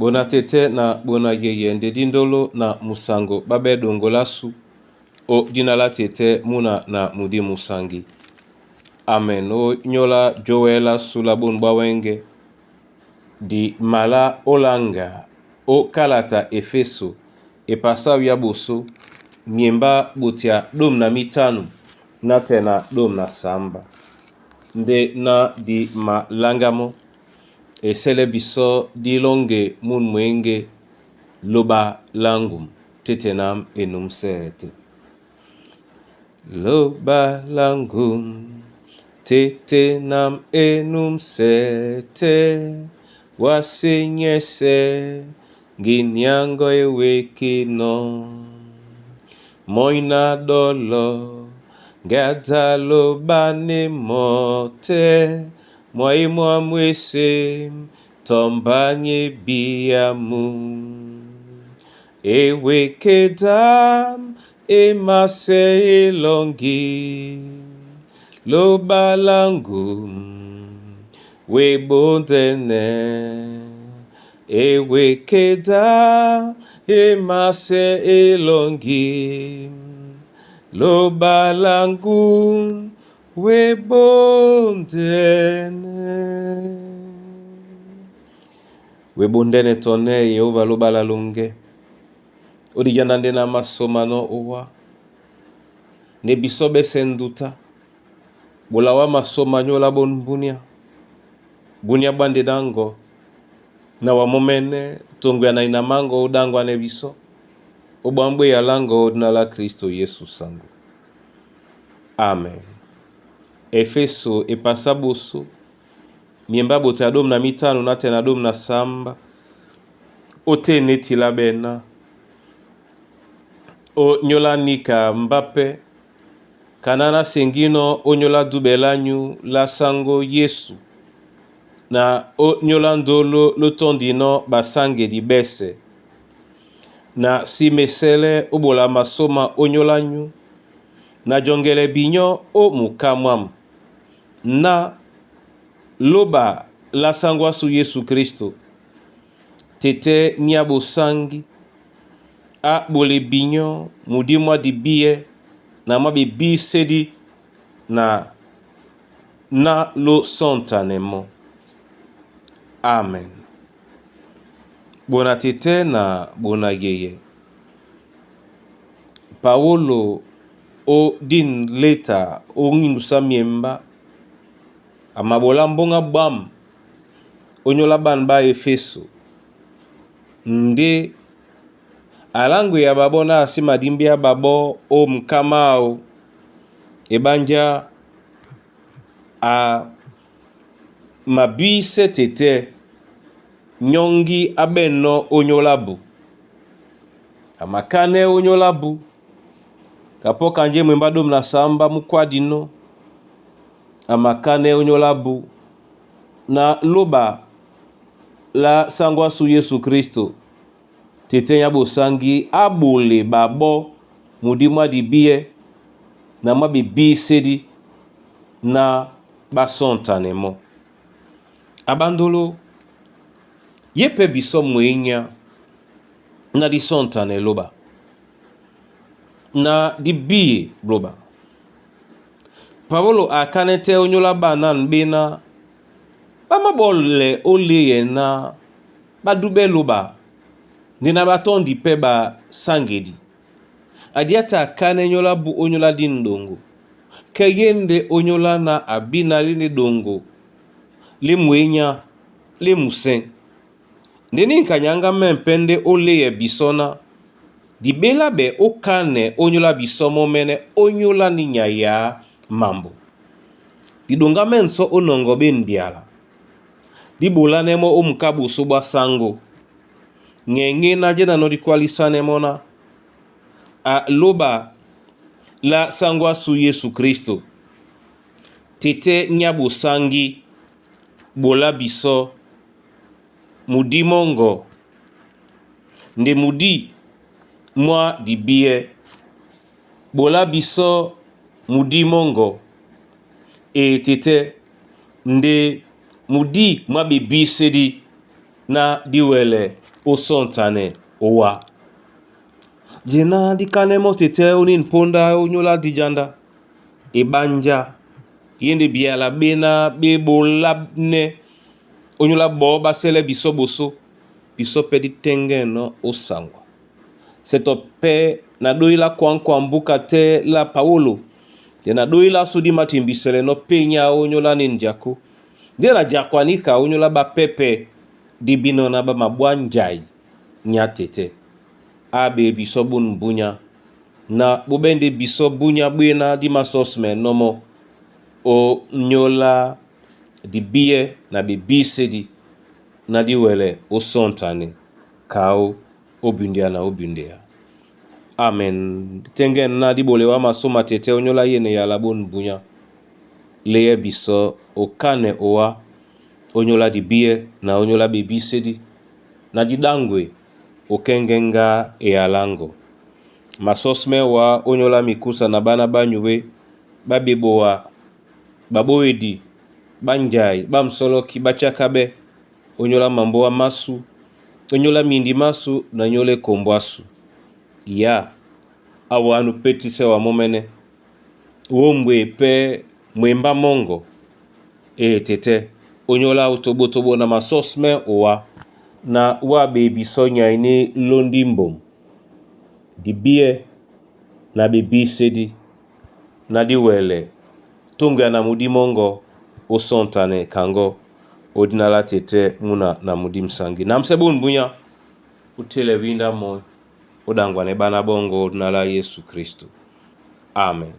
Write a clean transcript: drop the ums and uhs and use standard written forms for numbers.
Bona tete na bona yeye ndedindolo na musango babe dongolasu o dinala tete muna na mudi musangi. Amen. O nyola joela sula bonba wenge di mala olanga o kalata efeso e pasaw ya boso miemba butia dom na mitanu na tena dom na samba nde na di malangamo e sele biso di longe mun mwenge loba langum tetenam enum serete. Loba langum tetenam enum sete wasenyese ginyango eweki no moina dolo gata loba ne mote moi moi mwese tombanye biamu ewekedam emase elongi loba langum webondene ewekeda emase elongi loba langum webondene tone Yehova loba la lunge odi janande na masomano owa ne bisobe senduta bolawa masomanyo la bonbunia bunia bande dango na wamomene tongo ya na inamango udango ane biso obambwe ya lango na la Kristo Yesu sangu. Amen. Efeso e pasaboso miemba bote adom na mitano na tena adom na samba ote neti la bena o nyola nika Mbappe kanana sengino o nyola dubelanyu la sango Yesu na o nyola ndolo lotondino basange di bese na si mesele obola masoma o nyola nyu na jongele binyo o mukamwam na loba la sangwa su Yesu Kristo tete nyabo sangi a bole binyo mudimwa di biye na mabi bi sedi na lo sontanemo. Amen. Bona tete na bona yeye Paolo o din leta o ngindusa miemba amabola mbonga bam onyola banba Efeso nde alangu ya babo na asima dimbia babo o mkamao ebanja a mabise tete nyongi abeno onyolabu amakane onyolabu kapoka nje mwemba dom na samba mukwadino amakane onyolabu na loba la sangwa su Yesu Kristo tete nyabo sangi abole babo mudimwa dibie na mabibi sedi na basontanemo abandolo yepe biso mwenya na di sontane loba na di biye loba Paolo akanete onyola banan bena bamabole oleye na badube loba nina batondi pe ba sangedi adiata akane nyola bu onyola dindongo keyende onyola na abina lini dongo le mwenya le musen nini nkanyanga mempende oleye bisona dibela be okane onyola bisomo mene onyola ninya ya mambo didonga menso onongo ben biala dibola nemo omkabu suba sango ngenge na jena no dikwalisane mona a loba la sangwa su Yesu Kristo tete nyabo sangi bola biso mudi mongo nde mudi mwa dibie bola biso mudi mongo e tete nde mudi mwa bibisedi na diwele osontane owa. Jena dikane motete onin ponda onyola dijanda ebanja yende biala bena bebo labne onyola bo basele biso boso biso pedi tenge no osangwa seto pe na doila kwa mbuka te la Paulo te na doila sudi matimbisele no penya onyola ninjako de la jakwanika onyola ba pepe dibino na ba mabwanjai nyatete abe biso bun bunya na bubende biso bunya bwena di masosme nomo o nyola di bie na bibisedi na di wele o sontane kao obundia na obundia. Amen. Tengen na di bolewa masoma tete onyola yene ya labon bunya leye biso o kane owa onyola di bie na onyola bibisedi na di dangwe o kengenga e alango. Masosme wa onyola mikusa na bana banyuwe babeboa baboedi banjai bamsoloki bachakabe onyola mambo wa masu onyola mindi masu na nyole kombwasu ya awanu petise wa momene wombwe pe mwemba mongo tete onyola utobotobo na masosme owa na wa baby sonya ini londimbom di bie na bibi sedi na di wele tunga na mudi mongo osontane kango odinala tete muna na mudi msangi na msebun bunya utele winda mo odangwa ne bana bongo odinala Yesu Kristo. Amen.